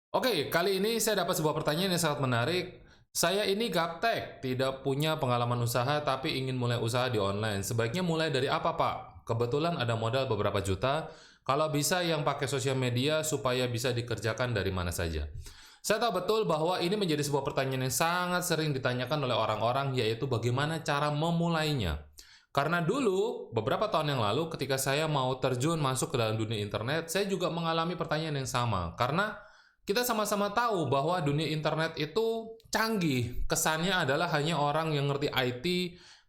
Oke, kali ini saya dapat sebuah pertanyaan yang sangat menarik. Saya ini gaptek, tidak punya pengalaman usaha tapi ingin mulai usaha di online. Sebaiknya mulai dari apa, Pak? Kebetulan ada modal beberapa juta. Kalau bisa yang pakai sosial media supaya bisa dikerjakan dari mana saja. Saya tahu betul bahwa ini menjadi sebuah pertanyaan yang sangat sering ditanyakan oleh orang-orang, yaitu bagaimana cara memulainya. Karena dulu, beberapa tahun yang lalu ketika saya mau terjun masuk ke dalam dunia internet, saya juga mengalami pertanyaan yang sama. Karena kita sama-sama tahu bahwa dunia internet itu canggih. Kesannya adalah hanya orang yang ngerti IT,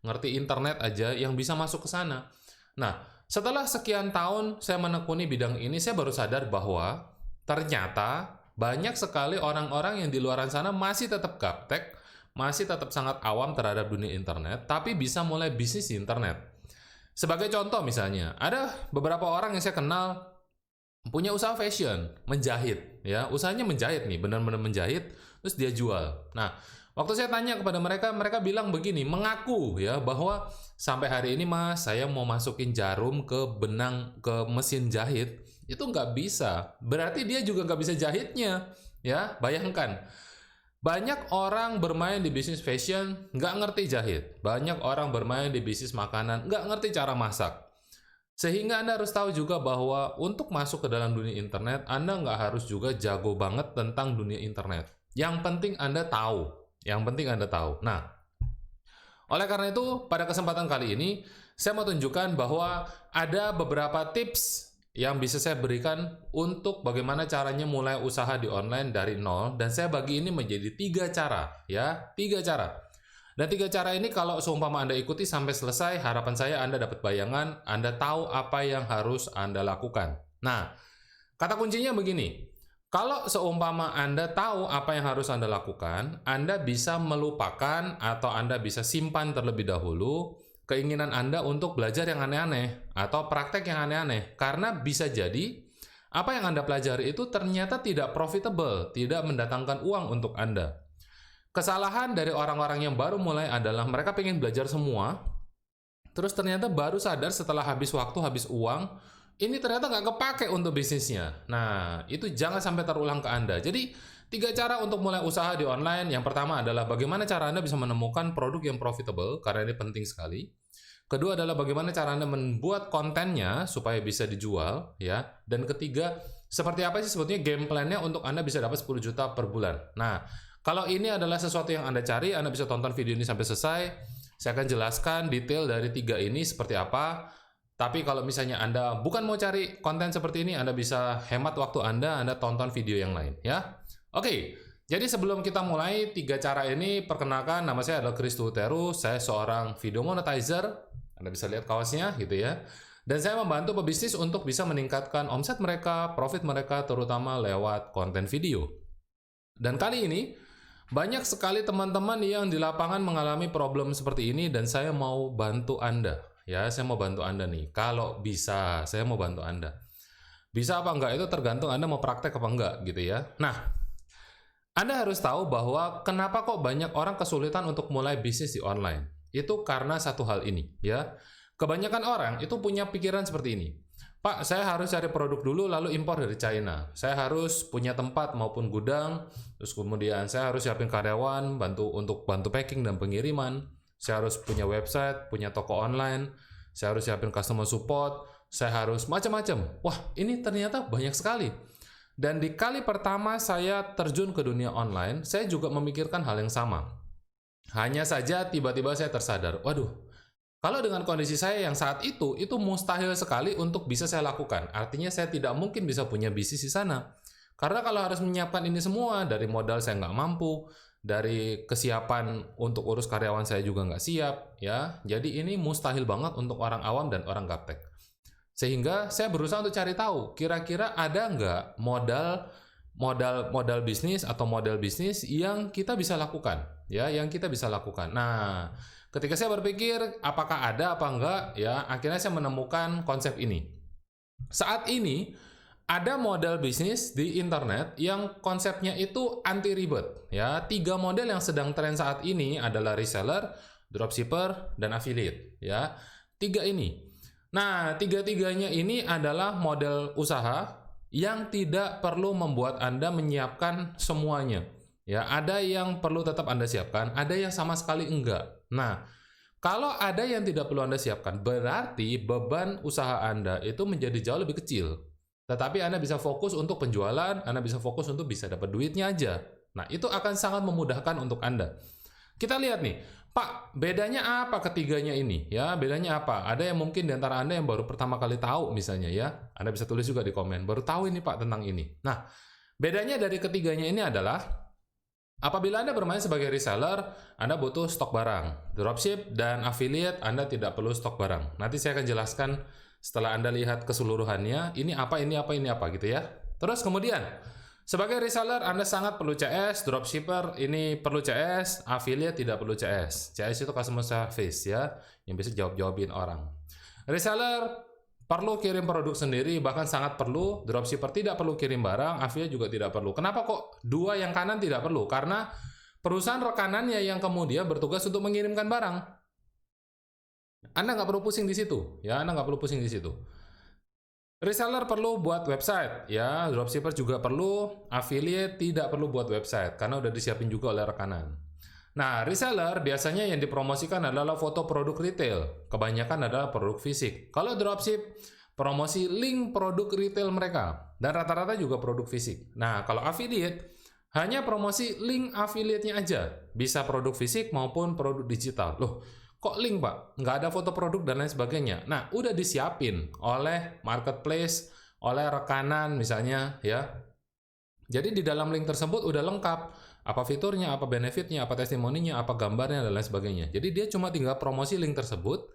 ngerti internet aja yang bisa masuk ke sana. Nah, setelah sekian tahun saya menekuni bidang ini, saya baru sadar bahwa ternyata banyak sekali orang-orang yang di luar sana masih tetap gaptek, masih tetap sangat awam terhadap dunia internet, tapi bisa mulai bisnis di internet. Sebagai contoh misalnya, ada beberapa orang yang saya kenal punya usaha fashion, menjahit, ya usahanya menjahit nih, benar-benar menjahit, terus dia jual. Nah, waktu saya tanya kepada mereka, mereka bilang begini, mengaku ya bahwa sampai hari ini mas, saya mau masukin jarum ke benang ke mesin jahit, itu nggak bisa. Berarti dia juga nggak bisa jahitnya, ya bayangkan. Banyak orang bermain di bisnis fashion nggak ngerti jahit, banyak orang bermain di bisnis makanan nggak ngerti cara masak. Sehingga Anda harus tahu juga bahwa untuk masuk ke dalam dunia internet, Anda nggak harus juga jago banget tentang dunia internet. Yang penting Anda tahu. Yang penting Anda tahu. Nah, oleh karena itu, pada kesempatan kali ini, saya mau tunjukkan bahwa ada beberapa tips yang bisa saya berikan untuk bagaimana caranya mulai usaha di online dari nol. Dan saya bagi ini menjadi 3 cara. Ya, 3 cara. Dan 3 cara ini kalau seumpama Anda ikuti sampai selesai, harapan saya Anda dapat bayangan, Anda tahu apa yang harus Anda lakukan. Nah, kata kuncinya begini, kalau seumpama Anda tahu apa yang harus Anda lakukan, Anda bisa melupakan atau Anda bisa simpan terlebih dahulu keinginan Anda untuk belajar yang aneh-aneh atau praktek yang aneh-aneh. Karena bisa jadi apa yang Anda pelajari itu ternyata tidak profitable, tidak mendatangkan uang untuk Anda. Kesalahan dari orang-orang yang baru mulai adalah mereka pengen belajar semua, terus ternyata baru sadar setelah habis waktu, habis uang, ini ternyata nggak kepake untuk bisnisnya. Nah, itu jangan sampai terulang ke Anda. Jadi, 3 cara untuk mulai usaha di online. Yang pertama adalah bagaimana cara Anda bisa menemukan produk yang profitable, karena ini penting sekali. Kedua adalah bagaimana cara Anda membuat kontennya supaya bisa dijual, ya. Dan ketiga, seperti apa sih sebetulnya game plan-nya untuk Anda bisa dapat 10 juta per bulan. Nah, kalau ini adalah sesuatu yang Anda cari, Anda bisa tonton video ini sampai selesai. Saya akan jelaskan detail dari 3 ini seperti apa. Tapi kalau misalnya Anda bukan mau cari konten seperti ini, Anda bisa hemat waktu Anda tonton video yang lain, ya. Oke, jadi sebelum kita mulai 3 cara ini, perkenalkan nama saya adalah Kristo Uteru, saya seorang video monetizer, Anda bisa lihat kaosnya gitu ya. Dan saya membantu pebisnis untuk bisa meningkatkan omset mereka, profit mereka, terutama lewat konten video. Dan kali ini, banyak sekali teman-teman yang di lapangan mengalami problem seperti ini dan saya mau bantu Anda. Ya, saya mau bantu Anda nih. Kalau bisa, saya mau bantu Anda. Bisa apa enggak itu tergantung Anda mau praktek apa enggak gitu ya. Nah, Anda harus tahu bahwa kenapa kok banyak orang kesulitan untuk mulai bisnis di online. Itu karena satu hal ini ya. Kebanyakan orang itu punya pikiran seperti ini. Pak, saya harus cari produk dulu lalu impor dari China. Saya harus punya tempat maupun gudang, terus kemudian saya harus siapin karyawan, untuk bantu packing dan pengiriman. Saya harus punya website, punya toko online, saya harus siapin customer support, saya harus macam-macam. Wah, ini ternyata banyak sekali. Dan di kali pertama saya terjun ke dunia online, saya juga memikirkan hal yang sama. Hanya saja tiba-tiba saya tersadar, waduh, kalau dengan kondisi saya yang saat itu mustahil sekali untuk bisa saya lakukan. Artinya saya tidak mungkin bisa punya bisnis di sana. Karena kalau harus menyiapkan ini semua, dari modal saya nggak mampu, dari kesiapan untuk urus karyawan saya juga nggak siap, ya. Jadi ini mustahil banget untuk orang awam dan orang gaptek. Sehingga saya berusaha untuk cari tahu, kira-kira ada nggak modal bisnis atau model bisnis yang kita bisa lakukan, ya, yang kita bisa lakukan. Nah, ketika saya berpikir apakah ada apa enggak, ya, akhirnya saya menemukan konsep ini. Saat ini ada model bisnis di internet yang konsepnya itu anti ribet, ya. 3 model yang sedang tren saat ini adalah reseller, dropshipper, dan affiliate, ya. 3 ini. Nah, 3-tiganya ini adalah model usaha yang tidak perlu membuat Anda menyiapkan semuanya. Ya, ada yang perlu tetap Anda siapkan, ada yang sama sekali enggak. Nah, kalau ada yang tidak perlu Anda siapkan, berarti beban usaha Anda itu menjadi jauh lebih kecil. Tetapi Anda bisa fokus untuk penjualan, Anda bisa fokus untuk bisa dapat duitnya aja. Nah, itu akan sangat memudahkan untuk Anda. Kita lihat nih, Pak, bedanya apa ketiganya ini? Ya, bedanya apa? Ada yang mungkin di antara Anda yang baru pertama kali tahu misalnya ya. Anda bisa tulis juga di komen, baru tahu ini Pak tentang ini. Nah, bedanya dari ketiganya ini adalah apabila Anda bermain sebagai reseller, Anda butuh stok barang. Dropship dan affiliate, Anda tidak perlu stok barang. Nanti saya akan jelaskan setelah Anda lihat keseluruhannya, ini apa gitu ya. Terus kemudian, sebagai reseller, Anda sangat perlu CS, dropshipper ini perlu CS, affiliate tidak perlu CS. CS itu customer service ya, yang bisa jawab-jawabin orang. Reseller perlu kirim produk sendiri, bahkan sangat perlu. Dropshipper tidak perlu kirim barang, affiliate juga tidak perlu. Kenapa kok dua yang kanan tidak perlu? Karena perusahaan rekanannya yang kemudian bertugas untuk mengirimkan barang. Anda nggak perlu pusing di situ, ya. Anda nggak perlu pusing di situ. Reseller perlu buat website, ya. Dropshipper juga perlu, affiliate tidak perlu buat website karena udah disiapin juga oleh rekanan. Nah, reseller biasanya yang dipromosikan adalah foto produk retail, kebanyakan adalah produk fisik. Kalau dropship, promosi link produk retail mereka, dan rata-rata juga produk fisik. Nah, kalau affiliate, hanya promosi link affiliate-nya aja, bisa produk fisik maupun produk digital. Loh, kok link Pak? Nggak ada foto produk dan lain sebagainya. Nah, udah disiapin oleh marketplace, oleh rekanan misalnya ya. Jadi di dalam link tersebut udah lengkap. Apa fiturnya, apa benefitnya, apa testimoninya, apa gambarnya, dan lain sebagainya. Jadi dia cuma tinggal promosi link tersebut.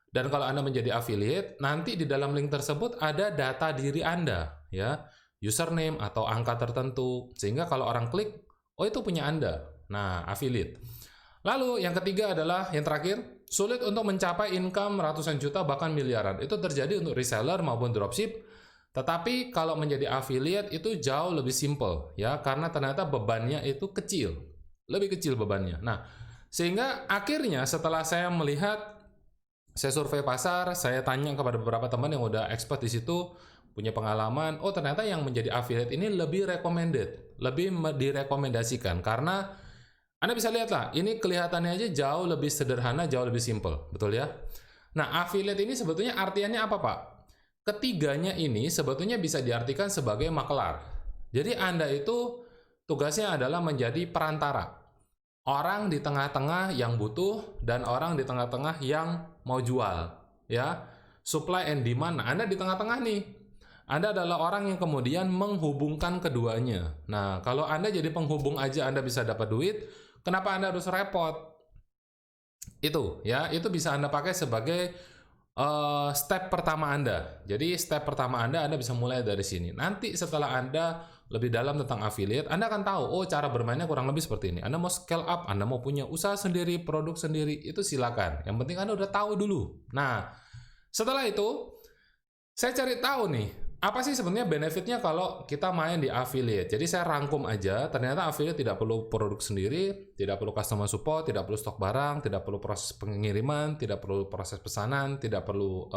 Dan kalau Anda menjadi affiliate, nanti di dalam link tersebut ada data diri Anda. Ya, username atau angka tertentu. Sehingga kalau orang klik, oh itu punya Anda. Nah, affiliate. Lalu yang ketiga adalah yang terakhir, sulit untuk mencapai income ratusan juta bahkan miliaran. Itu terjadi untuk reseller maupun dropship. Tetapi kalau menjadi affiliate itu jauh lebih simple ya, karena ternyata bebannya itu kecil. Lebih kecil bebannya. Nah, sehingga akhirnya setelah saya melihat, saya survei pasar, saya tanya kepada beberapa teman yang udah expert di situ, punya pengalaman, oh ternyata yang menjadi affiliate ini lebih recommended, lebih direkomendasikan karena Anda bisa lihat lah, ini kelihatannya aja jauh lebih sederhana, jauh lebih simple, betul ya? Nah, affiliate ini sebetulnya artiannya apa, Pak? Ketiganya ini sebetulnya bisa diartikan sebagai makelar. Jadi Anda itu tugasnya adalah menjadi perantara. Orang di tengah-tengah yang butuh dan orang di tengah-tengah yang mau jual, ya. Supply and demand, nah, Anda di tengah-tengah nih. Anda adalah orang yang kemudian menghubungkan keduanya. Nah, kalau Anda jadi penghubung aja Anda bisa dapat duit, kenapa Anda harus repot? Itu ya, itu bisa Anda pakai sebagai step pertama Anda. Jadi step pertama Anda bisa mulai dari sini. Nanti setelah Anda lebih dalam tentang affiliate, Anda akan tahu, oh cara bermainnya kurang lebih seperti ini. Anda mau scale up, Anda mau punya usaha sendiri, produk sendiri, itu silakan. Yang penting Anda udah tahu dulu. Nah, setelah itu, saya cari tahu nih, apa sih sebenarnya benefitnya kalau kita main di affiliate. Jadi saya rangkum aja, ternyata affiliate tidak perlu produk sendiri, tidak perlu customer support, tidak perlu stok barang, tidak perlu proses pengiriman, tidak perlu proses pesanan, tidak perlu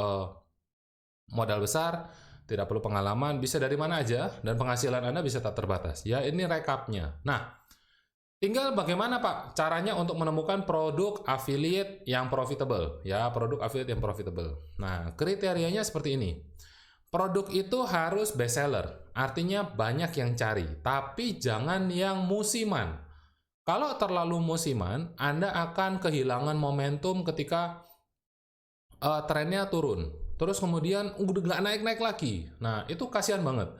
modal besar, tidak perlu pengalaman, bisa dari mana aja, dan penghasilan Anda bisa tak terbatas. Ya, ini rekapnya. Nah, tinggal bagaimana Pak caranya untuk menemukan produk affiliate yang profitable. Ya, produk affiliate yang profitable. Nah, kriterianya seperti ini. Produk itu harus best seller, artinya banyak yang cari, tapi jangan yang musiman. Kalau terlalu musiman, Anda akan kehilangan momentum ketika trennya turun. Terus kemudian udah nggak naik-naik lagi. Nah, itu kasihan banget.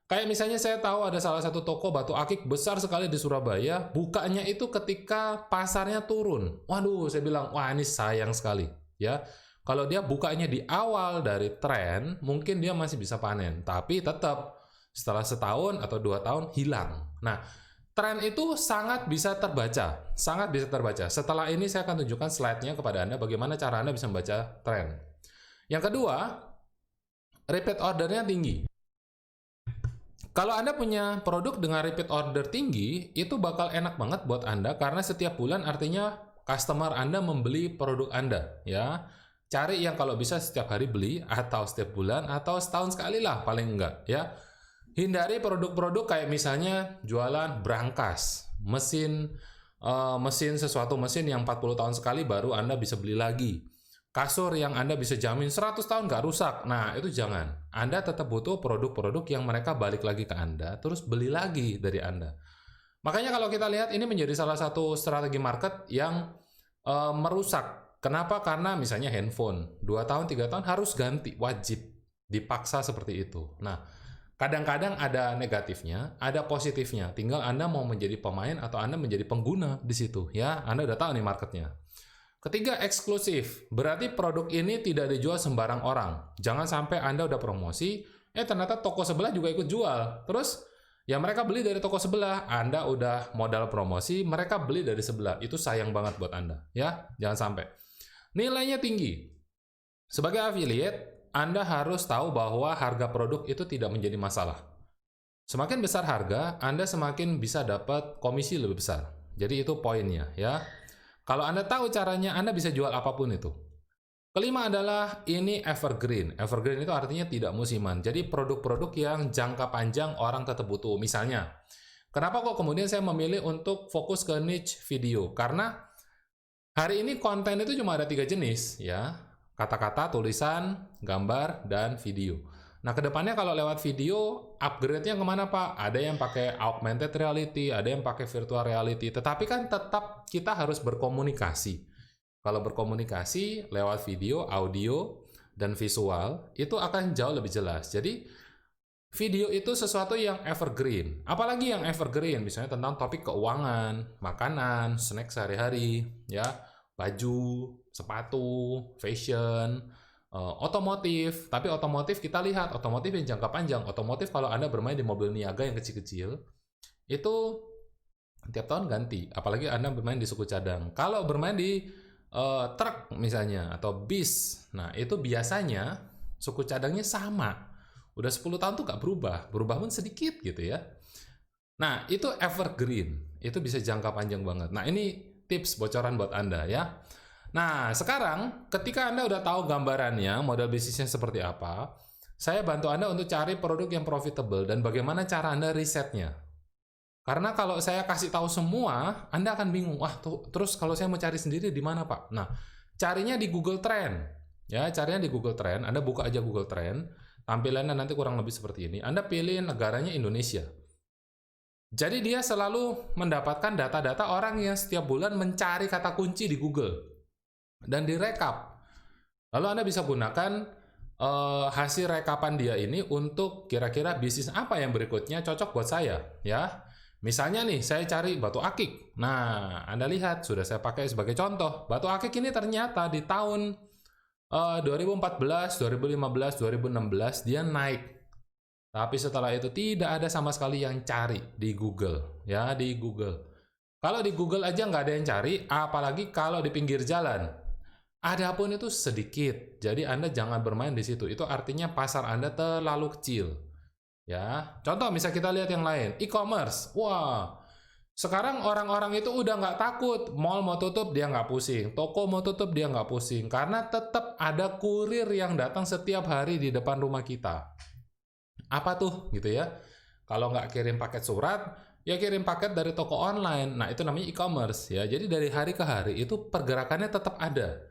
Kayak misalnya saya tahu ada salah satu toko batu akik besar sekali di Surabaya, bukanya itu ketika pasarnya turun. Waduh, saya bilang, wah ini sayang sekali. Ya. Kalau dia bukanya di awal dari tren, mungkin dia masih bisa panen. Tapi tetap setelah setahun atau 2 tahun hilang. Nah, tren itu sangat bisa terbaca. Sangat bisa terbaca. Setelah ini saya akan tunjukkan slide-nya kepada Anda bagaimana cara Anda bisa membaca tren. Yang kedua, repeat order-nya tinggi. Kalau Anda punya produk dengan repeat order tinggi, itu bakal enak banget buat Anda karena setiap bulan artinya customer Anda membeli produk Anda, ya. Cari yang kalau bisa setiap hari beli, atau setiap bulan, atau setahun sekali lah paling enggak, ya. Hindari produk-produk kayak misalnya jualan brankas, mesin sesuatu mesin yang 40 tahun sekali baru Anda bisa beli lagi. Kasur yang Anda bisa jamin 100 tahun nggak rusak. Nah, itu jangan. Anda tetap butuh produk-produk yang mereka balik lagi ke Anda, terus beli lagi dari Anda. Makanya kalau kita lihat ini menjadi salah satu strategi market yang merusak. Kenapa? Karena misalnya handphone, 2 tahun, 3 tahun harus ganti, wajib. Dipaksa seperti itu. Nah, kadang-kadang ada negatifnya, ada positifnya. Tinggal Anda mau menjadi pemain atau Anda menjadi pengguna di situ. Ya, Anda udah tahu nih marketnya. Ketiga, eksklusif. Berarti produk ini tidak dijual sembarang orang. Jangan sampai Anda udah promosi, ternyata toko sebelah juga ikut jual. Terus, ya mereka beli dari toko sebelah. Anda udah modal promosi, mereka beli dari sebelah. Itu sayang banget buat Anda. Ya, jangan sampai. Nilainya tinggi. Sebagai affiliate, Anda harus tahu bahwa harga produk itu tidak menjadi masalah. Semakin besar harga, Anda semakin bisa dapat komisi lebih besar. Jadi itu poinnya, ya. Kalau Anda tahu caranya, Anda bisa jual apapun itu. Kelima adalah ini evergreen. Evergreen itu artinya tidak musiman. Jadi produk-produk yang jangka panjang orang tetap butuh. Misalnya, kenapa kok kemudian saya memilih untuk fokus ke niche video? Karena hari ini konten itu cuma ada 3 jenis, ya. Kata-kata, tulisan, gambar, dan video. Nah, kedepannya kalau lewat video, upgrade-nya kemana, Pak? Ada yang pakai augmented reality, ada yang pakai virtual reality. Tetapi kan tetap kita harus berkomunikasi. Kalau berkomunikasi lewat video, audio, dan visual, itu akan jauh lebih jelas. Jadi, video itu sesuatu yang evergreen. Apalagi yang evergreen, misalnya tentang topik keuangan, makanan, snack sehari-hari, ya, baju, sepatu, fashion, otomotif. Tapi otomotif kita lihat, otomotif yang jangka panjang. Otomotif kalau Anda bermain di mobil niaga yang kecil-kecil, itu tiap tahun ganti. Apalagi Anda bermain di suku cadang. Kalau bermain di truk misalnya, atau bis, nah itu biasanya suku cadangnya sama. Udah 10 tahun tuh nggak berubah. Berubah pun sedikit gitu ya. Nah, itu evergreen. Itu bisa jangka panjang banget. Nah, ini tips bocoran buat Anda ya. Nah, sekarang ketika Anda udah tahu gambarannya, model bisnisnya seperti apa, saya bantu Anda untuk cari produk yang profitable dan bagaimana cara Anda risetnya. Karena kalau saya kasih tahu semua, Anda akan bingung. Wah, terus kalau saya mau cari sendiri di mana, Pak? Nah, carinya di Google Trend. Ya, carinya di Google Trend. Anda buka aja Google Trend. Tampilannya nanti kurang lebih seperti ini. Anda pilih negaranya Indonesia. Jadi dia selalu mendapatkan data-data orang yang setiap bulan mencari kata kunci di Google. Dan direkap. Lalu Anda bisa gunakan hasil rekapan dia ini untuk kira-kira bisnis apa yang berikutnya cocok buat saya. Ya, misalnya nih, saya cari batu akik. Nah, Anda lihat, sudah saya pakai sebagai contoh. Batu akik ini ternyata di tahun 2014, 2015, 2016 dia naik. Tapi setelah itu tidak ada sama sekali yang cari di Google. Ya, di Google. Kalau di Google aja nggak ada yang cari, apalagi kalau di pinggir jalan. Adapun itu sedikit. Jadi Anda jangan bermain di situ. Itu artinya pasar Anda terlalu kecil. Ya, contoh misal kita lihat yang lain, e-commerce. Wah, sekarang orang-orang itu udah nggak takut. Mall mau tutup dia nggak pusing, toko mau tutup dia nggak pusing, karena tetap ada kurir yang datang setiap hari di depan rumah kita. Apa tuh, gitu ya? Kalau nggak kirim paket surat, ya kirim paket dari toko online. Nah, itu namanya e-commerce ya. Jadi dari hari ke hari itu pergerakannya tetap ada.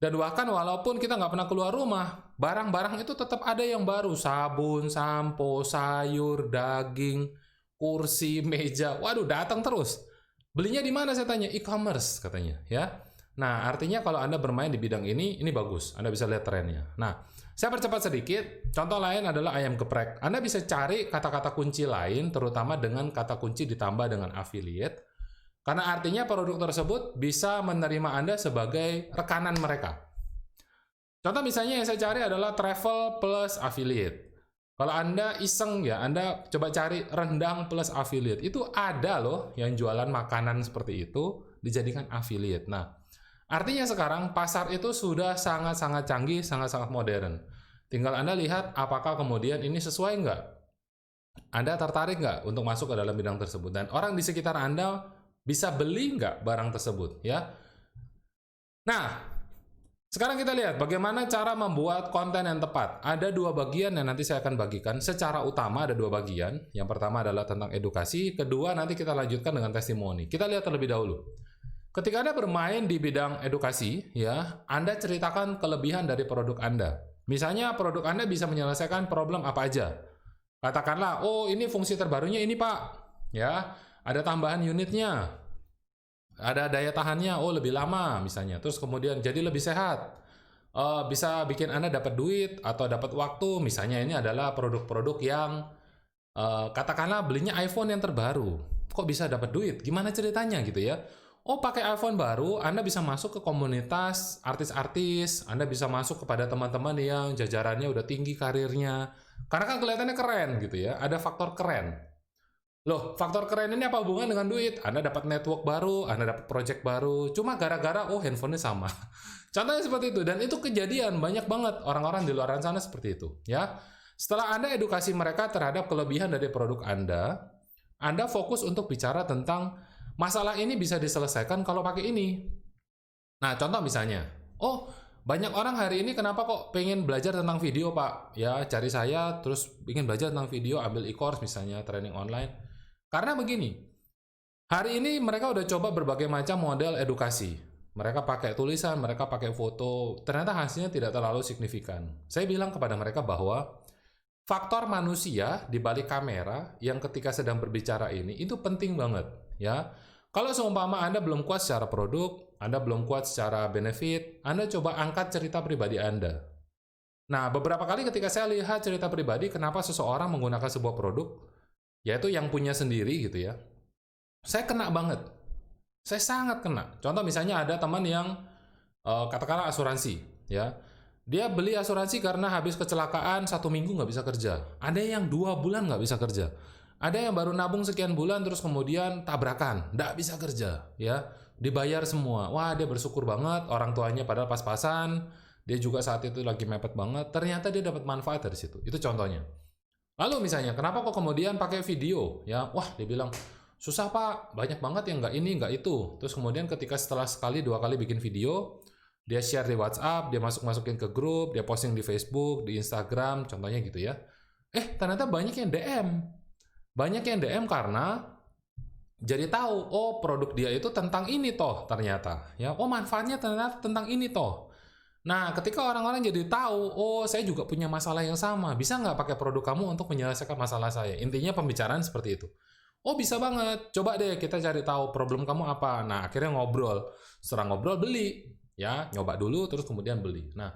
Dan bahkan walaupun kita nggak pernah keluar rumah, barang-barang itu tetap ada yang baru. Sabun, sampo, sayur, daging, kursi, meja. Waduh, datang terus. Belinya di mana saya tanya? E-commerce katanya. Ya. Nah, artinya kalau Anda bermain di bidang ini bagus. Anda bisa lihat trennya. Nah, saya percepat sedikit. Contoh lain adalah ayam geprek. Anda bisa cari kata-kata kunci lain, terutama dengan kata kunci ditambah dengan affiliate. Karena artinya produk tersebut bisa menerima Anda sebagai rekanan mereka. Contoh misalnya yang saya cari adalah travel plus affiliate. Kalau Anda iseng ya, Anda coba cari rendang plus affiliate. Itu ada loh yang jualan makanan seperti itu dijadikan affiliate. Nah, artinya sekarang pasar itu sudah sangat-sangat canggih, sangat-sangat modern. Tinggal Anda lihat apakah kemudian ini sesuai nggak? Anda tertarik nggak untuk masuk ke dalam bidang tersebut? Dan orang di sekitar Anda bisa beli nggak barang tersebut, ya? Nah, Sekarang kita lihat bagaimana cara membuat konten yang tepat. Ada dua bagian yang nanti saya akan bagikan. Secara utama ada dua bagian. Yang pertama adalah tentang edukasi. Kedua nanti kita lanjutkan dengan testimoni. Kita lihat terlebih dahulu. Ketika Anda bermain di bidang edukasi, ya, Anda ceritakan kelebihan dari produk Anda. Misalnya produk Anda bisa menyelesaikan problem apa aja. Katakanlah, oh ini fungsi terbarunya ini Pak, ya, ada tambahan unitnya, ada daya tahannya, oh lebih lama misalnya. Terus kemudian jadi lebih sehat. Bisa bikin Anda dapat duit atau dapat waktu. Misalnya ini adalah produk-produk yang katakanlah belinya iPhone yang terbaru. Kok bisa dapat duit? Gimana ceritanya gitu ya? Oh, pakai iPhone baru, Anda bisa masuk ke komunitas artis-artis, Anda bisa masuk kepada teman-teman yang jajarannya udah tinggi karirnya. Karena kan kelihatannya keren gitu ya, ada faktor keren. Loh, faktor keren ini apa hubungan dengan duit? Anda dapat network baru, Anda dapat project baru, cuma gara-gara oh handphonenya sama. Contohnya seperti itu, dan itu kejadian banyak banget orang-orang di luar sana seperti itu, ya. Setelah Anda edukasi mereka terhadap kelebihan dari produk Anda fokus untuk bicara tentang masalah ini bisa diselesaikan kalau pakai ini. Nah, contoh misalnya, oh banyak orang hari ini kenapa kok pengen belajar tentang video Pak? Ya, cari saya terus ingin belajar tentang video, ambil e-course misalnya, training online. Karena begini, hari ini mereka udah coba berbagai macam model edukasi. Mereka pakai tulisan, mereka pakai foto, ternyata hasilnya tidak terlalu signifikan. Saya bilang kepada mereka bahwa faktor manusia di balik kamera yang ketika sedang berbicara ini itu penting banget, ya. Kalau seumpama Anda belum kuat secara produk, Anda belum kuat secara benefit, Anda coba angkat cerita pribadi Anda. Nah, beberapa kali ketika saya lihat cerita pribadi kenapa seseorang menggunakan sebuah produk, yaitu yang punya sendiri gitu ya, saya kena banget. Saya sangat kena. Contoh misalnya ada teman yang katakanlah asuransi, ya. Dia beli asuransi karena habis kecelakaan 1 minggu nggak bisa kerja. Ada yang 2 bulan nggak bisa kerja. Ada yang baru nabung sekian bulan terus kemudian tabrakan, nggak bisa kerja, ya. Dibayar semua. Wah, dia bersyukur banget. Orang tuanya padahal pas-pasan. Dia juga saat itu lagi mepet banget. Ternyata dia dapat manfaat dari situ. Itu contohnya. Lalu misalnya, kenapa kok kemudian pakai video? Ya, wah, dia bilang susah Pak, banyak banget yang nggak ini, nggak itu. Terus kemudian ketika setelah sekali, 2 kali bikin video, dia share di WhatsApp, dia masukin ke grup, dia posting di Facebook, di Instagram, contohnya gitu ya. Ternyata banyak yang DM. Banyak yang DM karena jadi tahu, oh produk dia itu tentang ini toh ternyata. Ya, oh manfaatnya ternyata tentang ini toh. Nah, ketika orang-orang jadi tahu, oh saya juga punya masalah yang sama, bisa nggak pakai produk kamu untuk menyelesaikan masalah saya? Intinya pembicaraan seperti itu. Oh bisa banget, coba deh kita cari tahu problem kamu apa. Nah akhirnya ngobrol, setelah ngobrol beli, ya nyoba dulu terus kemudian beli. Nah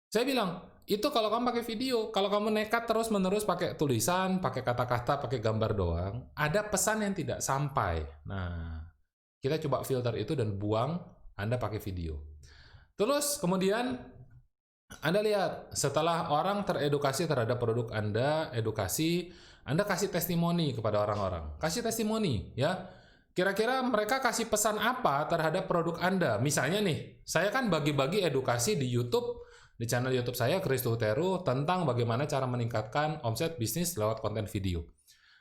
saya bilang, itu kalau kamu pakai video, kalau kamu nekat terus-menerus pakai tulisan, pakai kata-kata, pakai gambar doang, ada pesan yang tidak sampai. Nah, kita coba filter itu dan buang, Anda pakai video. Terus kemudian Anda lihat, setelah orang teredukasi terhadap produk Anda, Anda kasih testimoni kepada orang-orang. Kasih testimoni, ya. Kira-kira mereka kasih pesan apa terhadap produk Anda? Misalnya nih, saya kan bagi-bagi edukasi di YouTube, di channel YouTube saya, Chris Tuteru, tentang bagaimana cara meningkatkan omset bisnis lewat konten video.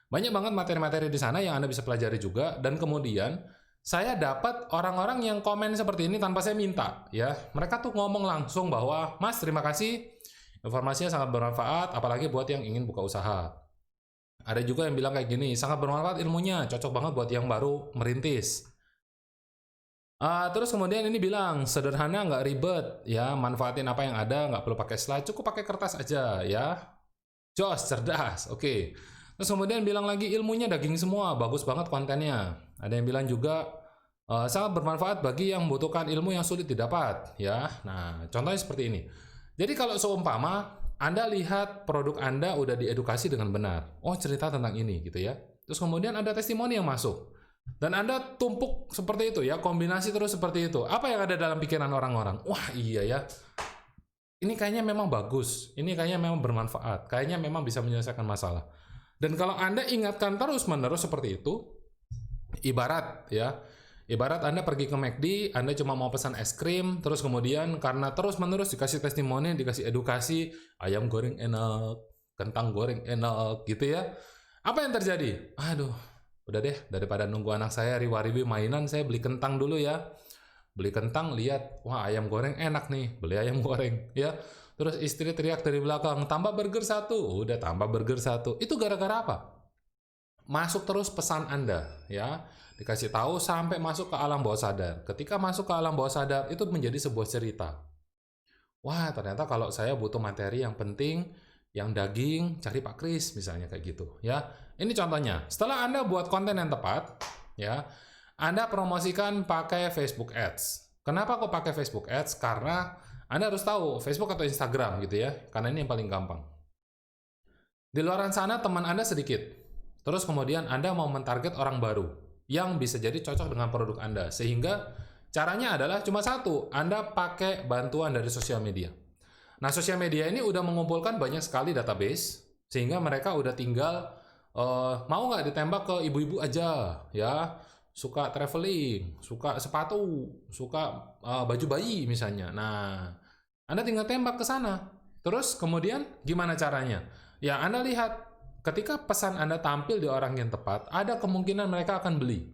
Banyak banget materi-materi di sana yang Anda bisa pelajari juga, dan kemudian saya dapat orang-orang yang komen seperti ini tanpa saya minta, ya. Mereka tuh ngomong langsung bahwa, Mas, terima kasih, informasinya sangat bermanfaat, apalagi buat yang ingin buka usaha. Ada juga yang bilang kayak gini, sangat bermanfaat ilmunya, cocok banget buat yang baru merintis. Terus kemudian ini bilang, sederhana nggak ribet, ya manfaatin apa yang ada, nggak perlu pakai slide, cukup pakai kertas aja, ya. Jos, cerdas, oke. Terus kemudian bilang lagi ilmunya daging semua, bagus banget kontennya. Ada yang bilang juga sangat bermanfaat bagi yang membutuhkan ilmu yang sulit didapat, ya. Nah, contohnya seperti ini. Jadi kalau seumpama Anda lihat produk Anda udah diedukasi dengan benar, oh cerita tentang ini gitu ya. Terus kemudian ada testimoni yang masuk. Dan Anda tumpuk seperti itu ya, kombinasi terus seperti itu. Apa yang ada dalam pikiran orang-orang? Wah iya ya, ini kayaknya memang bagus, ini kayaknya memang bermanfaat, kayaknya memang bisa menyelesaikan masalah. Dan kalau Anda ingatkan terus-menerus seperti itu, ibarat Anda pergi ke McD, Anda cuma mau pesan es krim, terus kemudian karena terus-menerus dikasih testimoni, dikasih edukasi, ayam goreng enak, kentang goreng enak, gitu ya. Apa yang terjadi? Aduh, udah deh, daripada nunggu anak saya riwa-riwi mainan, saya beli kentang dulu ya. Beli kentang, lihat, wah ayam goreng enak nih, beli ayam goreng, ya. Terus istri teriak dari belakang, tambah burger satu, udah tambah burger satu. Itu gara-gara apa? Masuk terus pesan Anda, ya. Dikasih tahu sampai masuk ke alam bawah sadar. Ketika masuk ke alam bawah sadar, itu menjadi sebuah cerita. Wah, ternyata kalau saya butuh materi yang penting, yang daging, cari Pak Kris, misalnya kayak gitu, ya. Ini contohnya. Setelah Anda buat konten yang tepat, ya, Anda promosikan pakai Facebook Ads. Kenapa kok pakai Facebook Ads? Karena Anda harus tahu Facebook atau Instagram gitu ya, karena ini yang paling gampang. Di luar sana teman Anda sedikit. Terus kemudian Anda mau mentarget orang baru yang bisa jadi cocok dengan produk Anda. Sehingga caranya adalah cuma satu, Anda pakai bantuan dari sosial media. Nah, sosial media ini udah mengumpulkan banyak sekali database, sehingga mereka udah tinggal mau nggak ditembak ke ibu-ibu aja, ya, suka traveling, suka sepatu, suka baju bayi misalnya. Nah, Anda tinggal tembak ke sana. Terus kemudian gimana caranya? Ya, Anda lihat ketika pesan Anda tampil di orang yang tepat, ada kemungkinan mereka akan beli.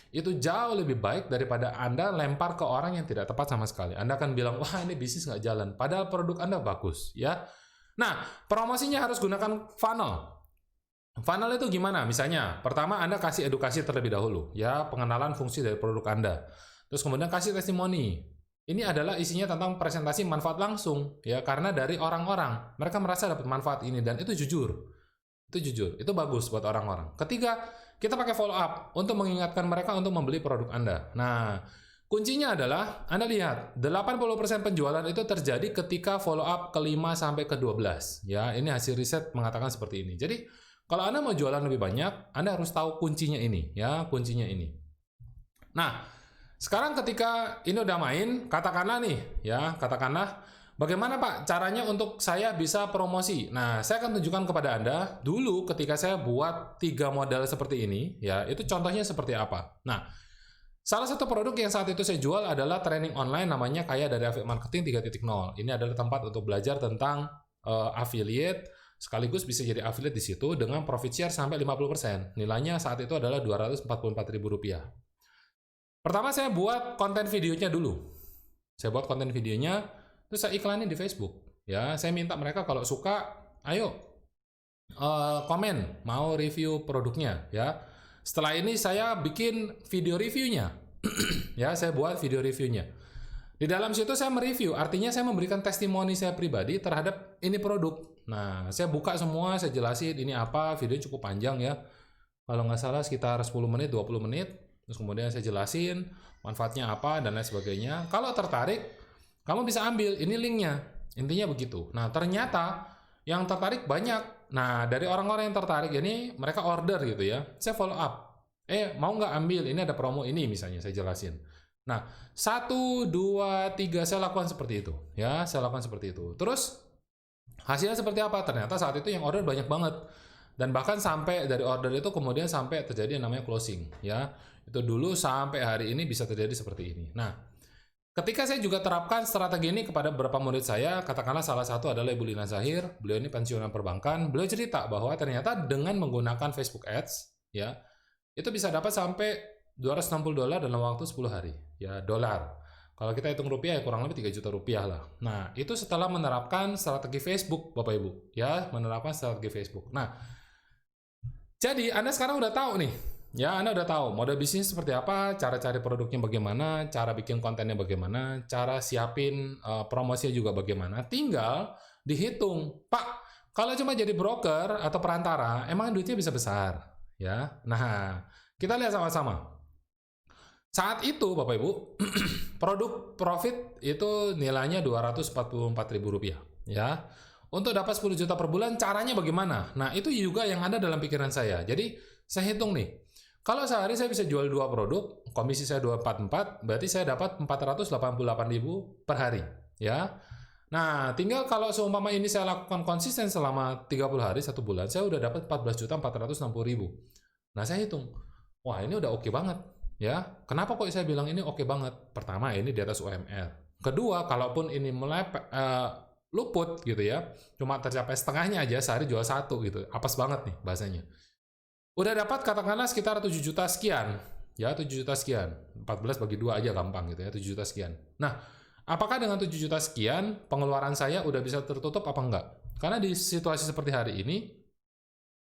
Itu jauh lebih baik daripada Anda lempar ke orang yang tidak tepat sama sekali. Anda akan bilang, wah ini bisnis nggak jalan. Padahal produk Anda bagus, ya. Nah, promosinya harus gunakan funnel. Funnel itu gimana? Misalnya, pertama Anda kasih edukasi terlebih dahulu, ya, pengenalan fungsi dari produk Anda. Terus kemudian kasih testimoni. Ini adalah isinya tentang presentasi manfaat langsung, ya, karena dari orang-orang. Mereka merasa dapat manfaat ini, dan itu jujur. Itu jujur, itu bagus buat orang-orang. Ketiga, kita pakai follow up untuk mengingatkan mereka untuk membeli produk Anda. Nah, kuncinya adalah Anda lihat 80% penjualan itu terjadi ketika follow up ke-5 sampai ke-12. Ya, ini hasil riset mengatakan seperti ini. Jadi, kalau Anda mau jualan lebih banyak, Anda harus tahu kuncinya ini, ya, kuncinya ini. Nah, sekarang ketika ini udah main, katakanlah nih, ya, katakanlah bagaimana Pak caranya untuk saya bisa promosi? Nah, saya akan tunjukkan kepada Anda dulu ketika saya buat 3 model seperti ini, ya, itu contohnya seperti apa. Nah, salah satu produk yang saat itu saya jual adalah training online namanya Kaya dari Affiliate Marketing 3.0. Ini adalah tempat untuk belajar tentang affiliate, sekaligus bisa jadi affiliate di situ dengan profit share sampai 50%. Nilainya saat itu adalah Rp244.000. Pertama saya buat konten videonya dulu. Saya buat konten videonya, terus saya iklanin di Facebook. Ya, saya minta mereka kalau suka, ayo komen, mau review produknya. Ya, setelah ini saya bikin video reviewnya. Ya, saya buat video reviewnya. Di dalam situ saya mereview, artinya saya memberikan testimoni saya pribadi terhadap ini produk. Nah, saya buka semua, saya jelasin ini apa, videonya cukup panjang ya. Kalau nggak salah sekitar 10 menit, 20 menit. Terus kemudian saya jelasin manfaatnya apa dan lain sebagainya. Kalau tertarik, kamu bisa ambil, ini linknya. Intinya begitu. Nah, ternyata yang tertarik banyak. Nah, dari orang-orang yang tertarik ini, mereka order gitu ya. Saya follow up. Mau nggak ambil, ini ada promo ini misalnya, saya jelasin. Nah, 1, 2, 3 saya lakukan seperti itu. Ya, saya lakukan seperti itu. Terus, hasilnya seperti apa? Ternyata saat itu yang order banyak banget. Dan bahkan sampai dari order itu kemudian sampai terjadi yang namanya closing. Ya, itu dulu sampai hari ini bisa terjadi seperti ini. Nah, ketika saya juga terapkan strategi ini kepada beberapa murid saya, katakanlah salah satu adalah Ibu Lina Zahir, beliau ini pensiunan perbankan, beliau cerita bahwa ternyata dengan menggunakan Facebook Ads, ya, itu bisa dapat sampai $260 dalam waktu 10 hari, ya, dolar. Kalau kita hitung rupiah ya kurang lebih 3 juta rupiah lah. Nah, itu setelah menerapkan strategi Facebook, Bapak Ibu, ya, menerapkan strategi Facebook. Nah, jadi Anda sekarang udah tahu nih. Ya, Anda udah tahu model bisnis seperti apa, cara cari produknya bagaimana, cara bikin kontennya bagaimana, cara siapin promosinya juga bagaimana. Tinggal dihitung, Pak, kalau cuma jadi broker atau perantara, emang duitnya bisa besar, ya. Nah, kita lihat sama-sama. Saat itu, Bapak Ibu, produk profit itu nilainya Rp244.000, ya. Untuk dapat 10 juta per bulan, caranya bagaimana? Nah, itu juga yang ada dalam pikiran saya. Jadi, saya hitung nih. Kalau sehari saya bisa jual 2 produk, komisi saya 244, berarti saya dapat 488.000 per hari, ya. Nah, tinggal kalau seumpama ini saya lakukan konsisten selama 30 hari, 1 bulan, saya udah dapat 14.460.000. Nah, saya hitung, wah ini udah oke banget, ya. Kenapa kok saya bilang ini oke banget? Pertama, ini di atas UMR. Kedua, kalaupun ini luput gitu ya, cuma tercapai setengahnya aja, sehari jual 1 gitu, apes banget nih bahasanya. Udah dapat katakanlah sekitar 7 juta sekian, Ya 7 juta sekian. 14 bagi 2 aja gampang gitu ya, 7 juta sekian. Nah, apakah dengan 7 juta sekian pengeluaran saya udah bisa tertutup apa enggak? Karena di situasi seperti hari ini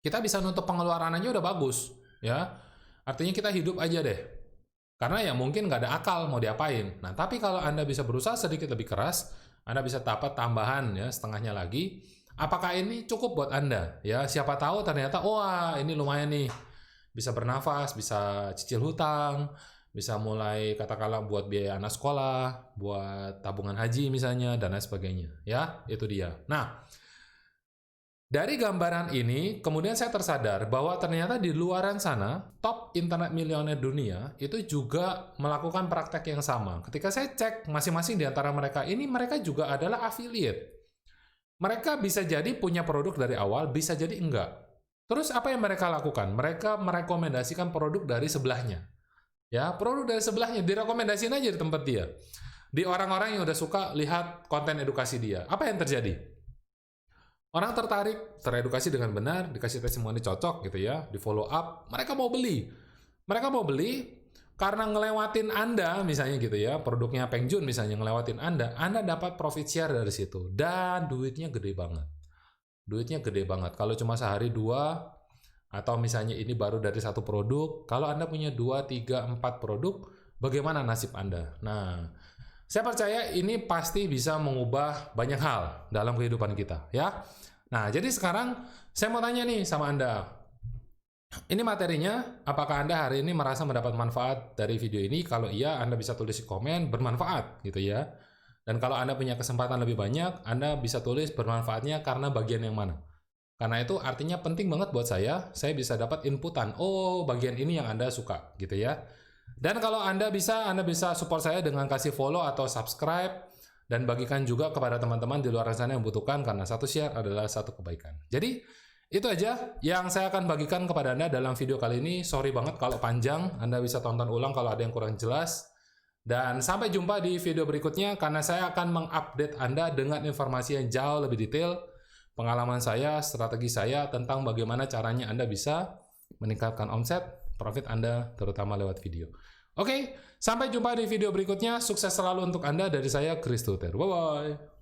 kita bisa nutup pengeluaran aja udah bagus ya. Artinya kita hidup aja deh. Karena ya mungkin nggak ada akal mau diapain. Nah, tapi kalau Anda bisa berusaha sedikit lebih keras, Anda bisa dapat tambahan ya setengahnya lagi. Apakah ini cukup buat Anda? Ya, siapa tahu ternyata wah, ini lumayan nih. Bisa bernafas, bisa cicil hutang, bisa mulai katakanlah buat biaya anak sekolah, buat tabungan haji misalnya, dan lain sebagainya. Ya, itu dia. Nah, dari gambaran ini, kemudian saya tersadar bahwa ternyata di luaran sana, top internet milioner dunia itu juga melakukan praktek yang sama. Ketika saya cek masing-masing di antara mereka ini, mereka juga adalah affiliate. Mereka bisa jadi punya produk dari awal, bisa jadi enggak. Terus apa yang mereka lakukan? Mereka merekomendasikan produk dari sebelahnya. Ya, produk dari sebelahnya direkomendasiin aja di tempat dia. Di orang-orang yang udah suka lihat konten edukasi dia. Apa yang terjadi? Orang tertarik, teredukasi dengan benar, dikasih testimoni cocok gitu ya, di follow up, mereka mau beli. Mereka mau beli karena ngelewatin Anda misalnya gitu ya, produknya Pengjun misalnya ngelewatin Anda dapat profit share dari situ dan duitnya gede banget. Duitnya gede banget. Kalau cuma sehari 2 atau misalnya ini baru dari 1 produk, kalau Anda punya 2, 3, 4 produk, bagaimana nasib Anda? Nah, saya percaya ini pasti bisa mengubah banyak hal dalam kehidupan kita, ya. Nah, jadi sekarang saya mau tanya nih sama Anda. Ini materinya, apakah Anda hari ini merasa mendapat manfaat dari video ini? Kalau iya, Anda bisa tulis di komen bermanfaat gitu ya. Dan kalau Anda punya kesempatan lebih banyak, Anda bisa tulis bermanfaatnya karena bagian yang mana. Karena itu artinya penting banget buat saya bisa dapat inputan. Oh, bagian ini yang Anda suka gitu ya. Dan kalau Anda bisa support saya dengan kasih follow atau subscribe. Dan bagikan juga kepada teman-teman di luar sana yang membutuhkan, karena satu share adalah satu kebaikan. Jadi, itu aja yang saya akan bagikan kepada Anda dalam video kali ini. Sorry banget kalau panjang, Anda bisa tonton ulang kalau ada yang kurang jelas. Dan sampai jumpa di video berikutnya, karena saya akan mengupdate Anda dengan informasi yang jauh lebih detail, pengalaman saya, strategi saya tentang bagaimana caranya Anda bisa meningkatkan omset, profit Anda, terutama lewat video. Oke, sampai jumpa di video berikutnya. Sukses selalu untuk Anda dari saya, Chris Tuter. Bye-bye.